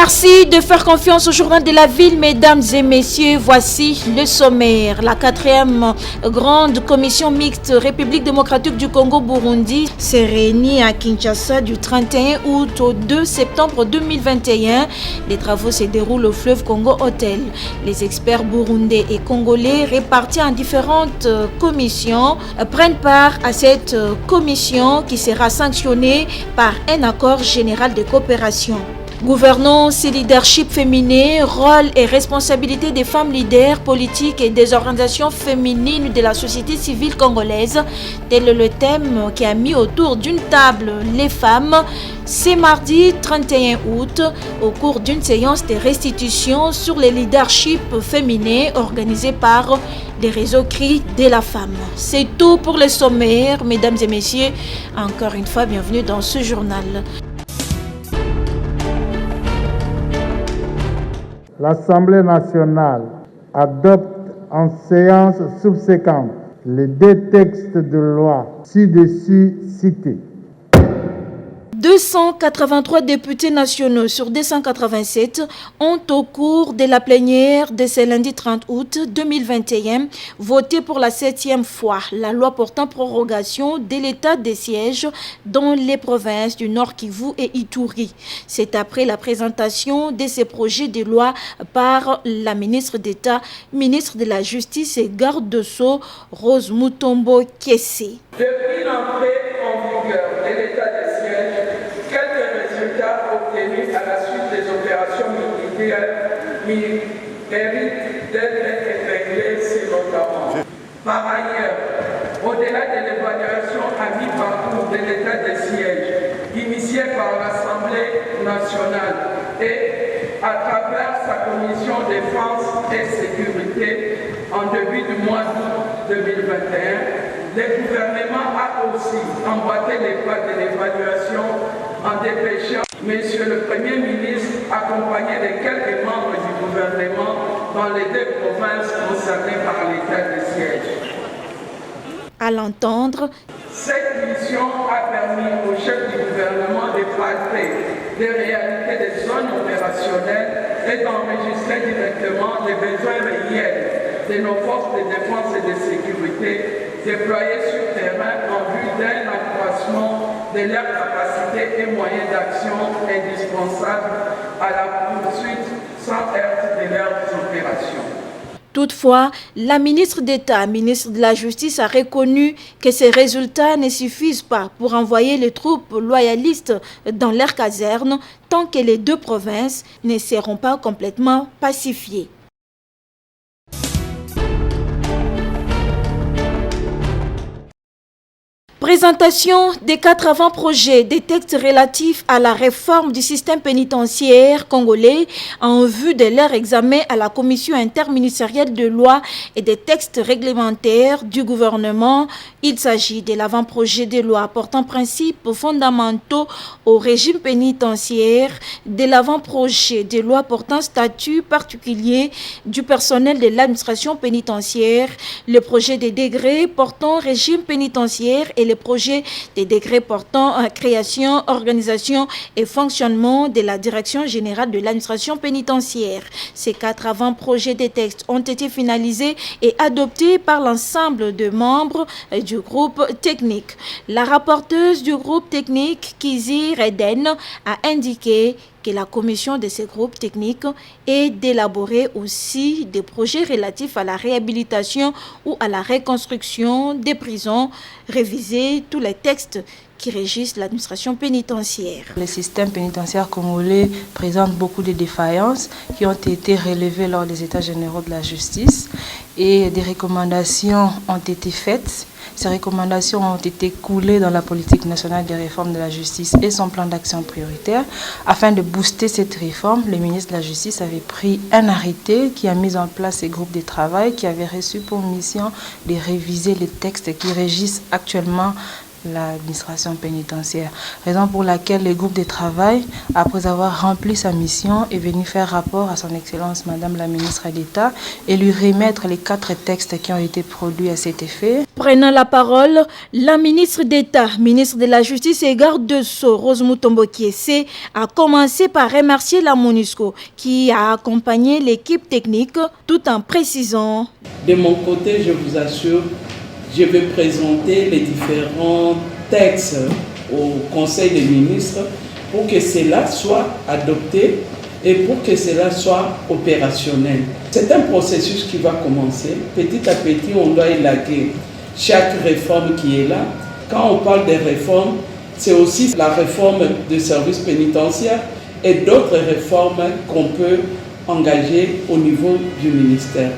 Merci de faire confiance au journal de la ville, mesdames et messieurs. Voici le sommaire. La 4e grande commission mixte République démocratique du Congo-Burundi s'est réunie à Kinshasa du 31 août au 2 septembre 2021. Les travaux se déroulent au fleuve Congo Hotel. Les experts burundais et congolais répartis en différentes commissions prennent part à cette commission qui sera sanctionnée par un accord général de coopération. Gouvernance et leadership féminin, rôle et responsabilité des femmes leaders politiques et des organisations féminines de la société civile congolaise. Tel est le thème qui a mis autour d'une table les femmes. C'est mardi 31 août au cours d'une séance de restitution sur le leadership féminin organisée par les réseaux CRI de la femme. C'est tout pour le sommaire, mesdames et messieurs. Encore une fois, bienvenue dans ce journal. L'Assemblée nationale adopte en séance subséquente les deux textes de loi ci-dessus cités. 283 députés nationaux sur 287 ont, au cours de la plénière de ce lundi 30 août 2021, voté pour la 7e fois la loi portant prorogation de l'état de siège dans les provinces du Nord Kivu et Ituri. C'est après la présentation de ces projets de loi par la ministre d'État, ministre de la Justice et garde de Sceaux, Rose Mutombo Kessé. Depuis l'entrée en vigueur de l'état de siège, quelques résultats obtenus à la suite des opérations militaires méritent d'être épinglés si notamment. Par ailleurs, au-delà de l'évaluation à mi-parcours de l'état de siège initiée par l'Assemblée nationale et à travers sa commission défense et sécurité en début du mois d'août 2021, le gouvernement a aussi emboîté les pas de l'évaluation en dépêchant Monsieur le Premier ministre, accompagné de quelques membres du gouvernement dans les deux provinces concernées par l'état de siège. À l'entendre, cette mission a permis au chef du gouvernement de palper les réalités des zones opérationnelles et d'enregistrer directement les besoins réels de nos forces de défense et de sécurité déployés sur terrain en vue d'un accroissement de leurs capacités et moyens d'action indispensables à la poursuite sans heurts de leurs opérations. Toutefois, la ministre d'État, ministre de la Justice, a reconnu que ces résultats ne suffisent pas pour envoyer les troupes loyalistes dans leurs casernes tant que les deux provinces ne seront pas complètement pacifiées. Présentation des 4 avant-projets des textes relatifs à la réforme du système pénitentiaire congolais en vue de leur examen à la commission interministérielle de loi et des textes réglementaires du gouvernement. Il s'agit de l'avant-projet de loi portant principes fondamentaux au régime pénitentiaire, de l'avant-projet de loi portant statut particulier du personnel de l'administration pénitentiaire, le projet de décret portant régime pénitentiaire et le projet des décrets portant création, organisation et fonctionnement de la direction générale de l'administration pénitentiaire. Ces 4 avant-projets de textes ont été finalisés et adoptés par l'ensemble des membres du groupe technique. La rapporteuse du groupe technique, Kizi Reden, a indiqué que la commission de ces groupes techniques est d'élaborer aussi des projets relatifs à la réhabilitation ou à la reconstruction des prisons, réviser tous les textes qui régissent l'administration pénitentiaire. Le système pénitentiaire congolais présente beaucoup de défaillances qui ont été relevées lors des États généraux de la justice et des recommandations ont été faites. Ces recommandations ont été coulées dans la politique nationale de réforme de la justice et son plan d'action prioritaire. Afin de booster cette réforme, le ministre de la Justice avait pris un arrêté qui a mis en place ces groupes de travail qui avaient reçu pour mission de réviser les textes qui régissent actuellement l'administration pénitentiaire. Raison pour laquelle le groupe de travail, après avoir rempli sa mission, est venu faire rapport à son Excellence Madame la Ministre d'État et lui remettre les 4 textes qui ont été produits à cet effet. Prenant la parole, la ministre d'État, ministre de la Justice et garde de Sceaux, Rose Mutombo Kiese, a commencé par remercier la MONUSCO qui a accompagné l'équipe technique tout en précisant. De mon côté, je vous assure, je vais présenter les différents textes au Conseil des ministres pour que cela soit adopté et pour que cela soit opérationnel. C'est un processus qui va commencer. Petit à petit, on doit élaguer chaque réforme qui est là. Quand on parle des réformes, c'est aussi la réforme du service pénitentiaire et d'autres réformes qu'on peut engager au niveau du ministère.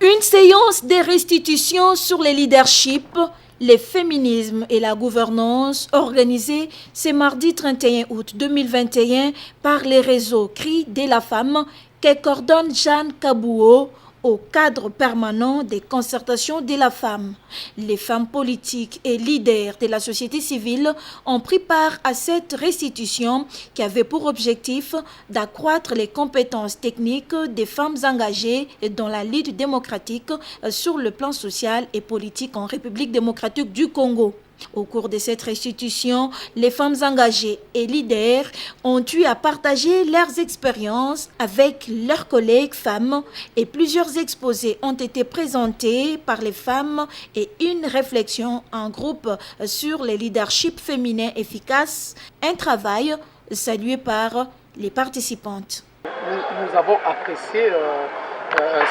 Une séance de restitution sur le leadership, le féminisme et la gouvernance organisée ce mardi 31 août 2021 par les réseaux Cris de la femme que coordonne Jeanne Kabouo au cadre permanent des concertations de la femme. Les femmes politiques et leaders de la société civile ont pris part à cette restitution qui avait pour objectif d'accroître les compétences techniques des femmes engagées dans la lutte démocratique sur le plan social et politique en République démocratique du Congo. Au cours de cette restitution, les femmes engagées et leaders ont eu à partager leurs expériences avec leurs collègues femmes et plusieurs exposés ont été présentés par les femmes et une réflexion en groupe sur le leadership féminin efficace, un travail salué par les participantes. Nous avons apprécié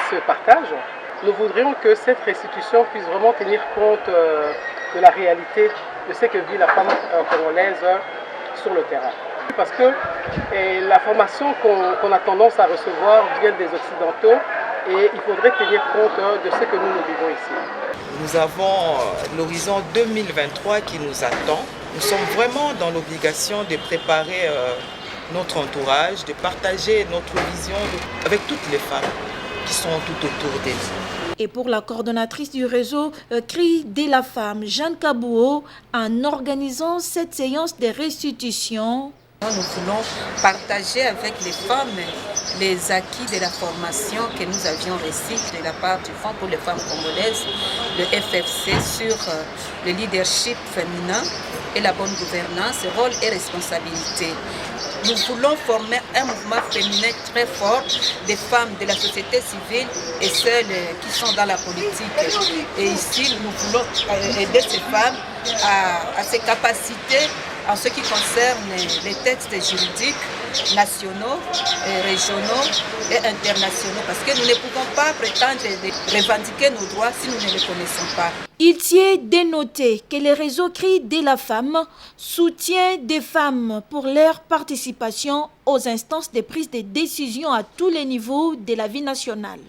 ce partage. Nous voudrions que cette restitution puisse vraiment tenir compte de la réalité de ce que vit la femme congolaise sur le terrain. Parce que la formation qu'on a tendance à recevoir vient des Occidentaux et il faudrait tenir compte de ce que nous vivons ici. Nous avons l'horizon 2023 qui nous attend. Nous sommes vraiment dans l'obligation de préparer notre entourage, de partager notre vision avec toutes les femmes qui sont tout autour de nous. Et pour la coordonnatrice du réseau Cris de la femme, Jeanne Kabouo, en organisant cette séance de restitution. Nous voulons partager avec les femmes les acquis de la formation que nous avions reçue de la part du Fonds pour les femmes congolaises, le FFC, sur le leadership féminin et la bonne gouvernance, rôle et responsabilité. Nous voulons former un mouvement féminin très fort des femmes de la société civile et celles qui sont dans la politique. Et ici, nous voulons aider ces femmes à se capaciter en ce qui concerne les textes juridiques nationaux, régionaux et internationaux, parce que nous ne pouvons pas prétendre revendiquer nos droits si nous ne les connaissons pas. Il tient dénoté que le réseau Cris de la femme soutient des femmes pour leur participation aux instances de prise de décision à tous les niveaux de la vie nationale.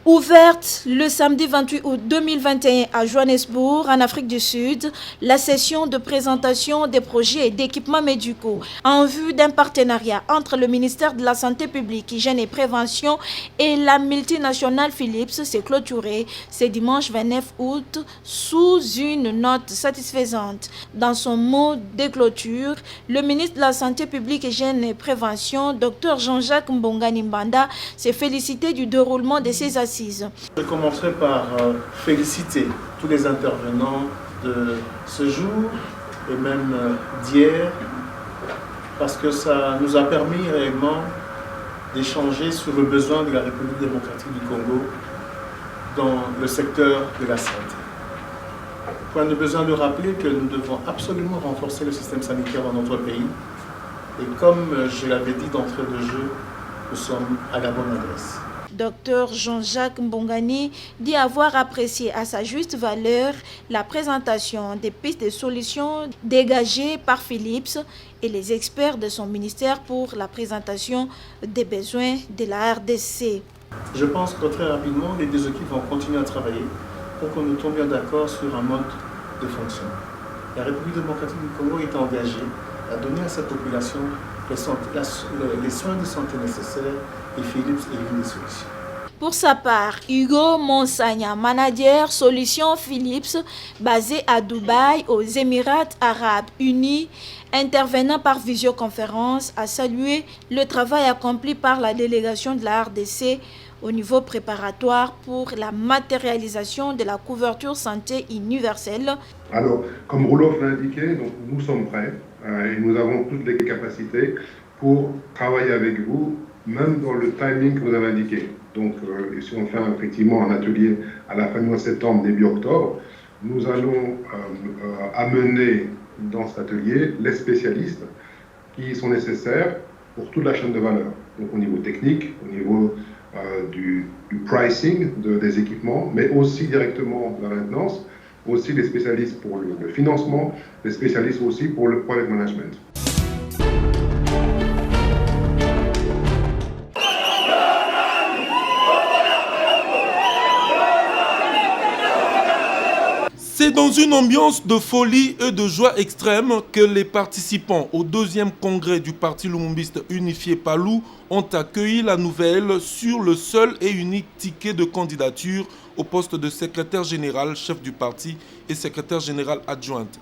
Ouverte le samedi 28 août 2021 à Johannesburg, en Afrique du Sud, la session de présentation des projets et d'équipements médicaux en vue d'un partenariat entre le ministère de la Santé publique, Hygiène et Prévention et la multinationale Philips s'est clôturée ce dimanche 29 août sous une note satisfaisante. Dans son mot de clôture, le ministre de la Santé publique, Hygiène et Prévention, Dr Jean-Jacques Mbongani Mbanda, s'est félicité du déroulement de ces assises. Je commencerai par féliciter tous les intervenants de ce jour et même d'hier, parce que ça nous a permis réellement d'échanger sur le besoin de la République démocratique du Congo dans le secteur de la santé. Point de besoin de rappeler que nous devons absolument renforcer le système sanitaire dans notre pays. Et comme je l'avais dit d'entrée de jeu, nous sommes à la bonne adresse. Dr Jean-Jacques Mbongani dit avoir apprécié à sa juste valeur la présentation des pistes de solutions dégagées par Philips et les experts de son ministère pour la présentation des besoins de la RDC. Je pense que très rapidement, les deux équipes vont continuer à travailler pour que nous tombions d'accord sur un mode de fonctionnement. La République démocratique du Congo est engagée à donner à sa population les soins de santé nécessaires et Philips est une des solutions. Pour sa part, Hugo Monsagna, manager Solutions Philips, basé à Dubaï, aux Émirats Arabes Unis, intervenant par visioconférence, a salué le travail accompli par la délégation de la RDC au niveau préparatoire pour la matérialisation de la couverture santé universelle. Alors, comme Roelof l'a indiqué, donc nous sommes prêts et nous avons toutes les capacités pour travailler avec vous, même dans le timing que vous avez indiqué. Donc, si on fait effectivement un atelier à la fin du mois de septembre, début octobre, nous allons amener dans cet atelier les spécialistes qui sont nécessaires pour toute la chaîne de valeur. Donc, au niveau technique, au niveau du pricing des équipements, mais aussi directement de la maintenance, aussi les spécialistes pour le financement, les spécialistes aussi pour le product management. C'est dans une ambiance de folie et de joie extrême que les participants au 2e congrès du Parti lumumbiste unifié PALU ont accueilli la nouvelle sur le seul et unique ticket de candidature au poste de secrétaire général, chef du parti et secrétaire général adjointe.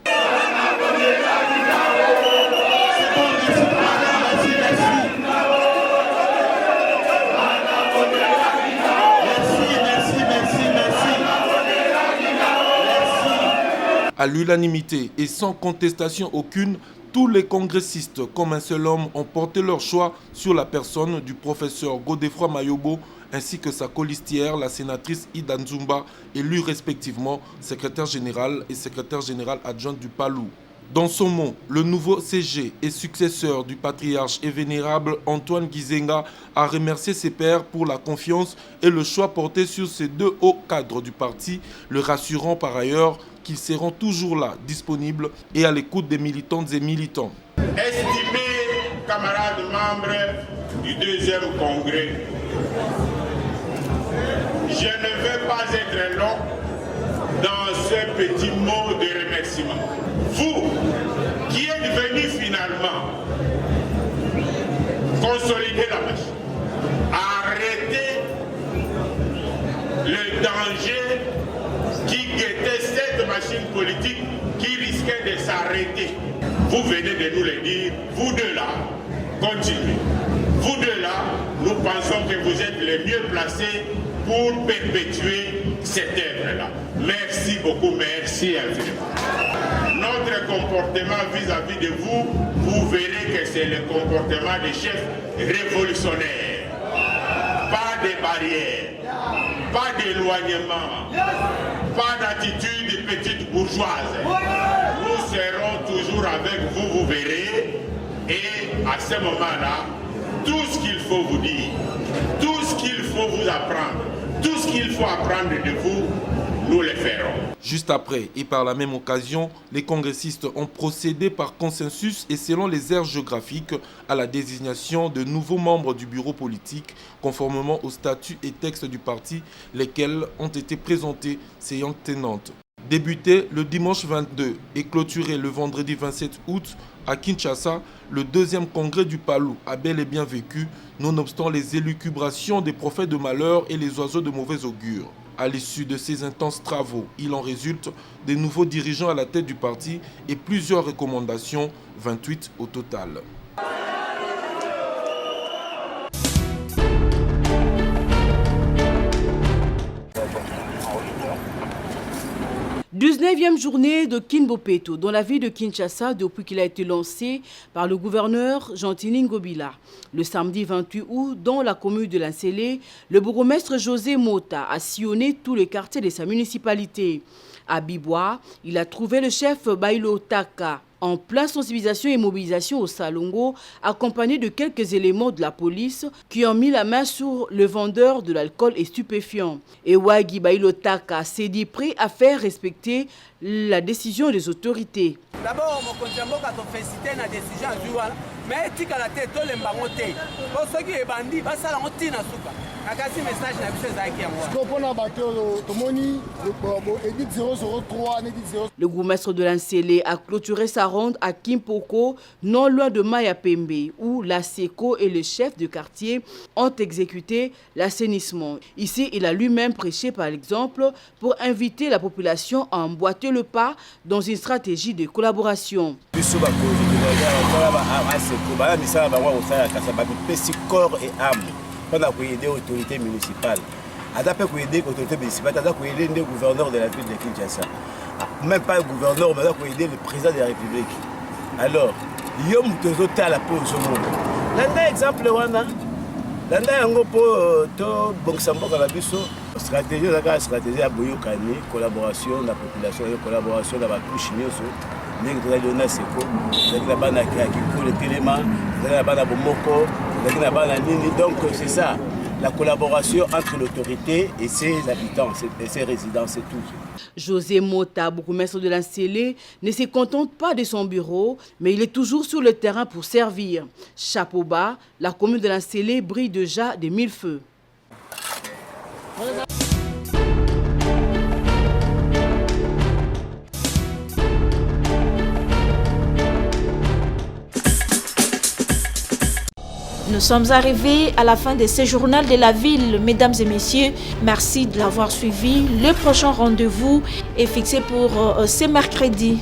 À l'unanimité et sans contestation aucune, tous les congressistes, comme un seul homme, ont porté leur choix sur la personne du professeur Godefroid Mayobo ainsi que sa colistière, la sénatrice Ida Nzumba, élue respectivement secrétaire général et secrétaire général adjointe du PALU. Dans son mot, le nouveau CG et successeur du patriarche et vénérable Antoine Gizenga a remercié ses pairs pour la confiance et le choix porté sur ces 2 hauts cadres du parti, le rassurant par ailleurs qu'ils seront toujours là, disponibles et à l'écoute des militantes et militants. Estimés camarades membres du 2e congrès, je ne veux pas être long dans ce petit mot de remerciement. Vous qui êtes venus finalement consolider la machine, arrêter le danger qui guettait cette machine politique qui risquait de s'arrêter. Vous venez de nous le dire, vous deux là, continuez. Vous deux là, nous pensons que vous êtes les mieux placés pour perpétuer cette œuvre-là. Merci beaucoup, merci infiniment. Notre comportement vis-à-vis de vous, vous verrez que c'est le comportement des chefs révolutionnaires. Pas de barrières, pas d'éloignement, pas d'attitude petite bourgeoise. Nous serons toujours avec vous, vous verrez. Et à ce moment-là, tout ce qu'il faut vous dire, tout ce qu'il faut vous apprendre, tout ce qu'il faut apprendre de vous, nous le ferons. Juste après, et par la même occasion, les congressistes ont procédé par consensus et selon les aires géographiques à la désignation de nouveaux membres du bureau politique, conformément aux statuts et textes du parti, lesquels ont été présentés séance tenante. Débuté le dimanche 22 et clôturé le vendredi 27 août à Kinshasa, le 2e congrès du PALU a bel et bien vécu, nonobstant les élucubrations des prophètes de malheur et les oiseaux de mauvais augure. À l'issue de ces intenses travaux, il en résulte des nouveaux dirigeants à la tête du parti et plusieurs recommandations, 28 au total. 19e journée de Kinbopeto dans la ville de Kinshasa depuis qu'il a été lancé par le gouverneur Jean-Tini Ngobila. Le samedi 28 août, dans la commune de Lansele, le bourgmestre José Mota a sillonné tous les quartiers de sa municipalité. À Bibois, il a trouvé le chef Bailo Taka en pleine sensibilisation et mobilisation au Salongo, accompagné de quelques éléments de la police qui ont mis la main sur le vendeur de l'alcool et stupéfiants. Et Wagi Bailo Taka s'est dit prêt à faire respecter la décision des autorités. D'abord, mon contemporain a félicité la décision, mais tu as la tête, tu l'as pas. Pour ceux qui sont bandits, ça la routine à souka. Le bourgmestre de l'Ansélé a clôturé sa ronde à Kimpoko, non loin de Mayapembe, où la SECO et le chef de quartier ont exécuté l'assainissement. Ici, il a lui-même prêché par l'exemple pour inviter la population à emboîter le pas dans une stratégie de collaboration. Corps et âme pour aider l'autorité municipale. Pour aider l'autorité municipale, pour aider le gouverneur de la ville de Kinshasa. Même pas le gouverneur, mais pour aider le président de la République. Alors, il y a la pause au monde. L'un exemple, stratégie à Boyokani, collaboration de la population, collaboration de la couche. Donc c'est ça, la collaboration entre l'autorité et ses habitants, et ses résidents, c'est tout. José Mota, bourgmestre de l'Ansélé, ne se contente pas de son bureau, mais il est toujours sur le terrain pour servir. Chapeau bas, la commune de l'Ansélé brille déjà de 1000 feux. Nous sommes arrivés à la fin de ce journal de la ville. Mesdames et messieurs, merci de l'avoir suivi. Le prochain rendez-vous est fixé pour ce mercredi.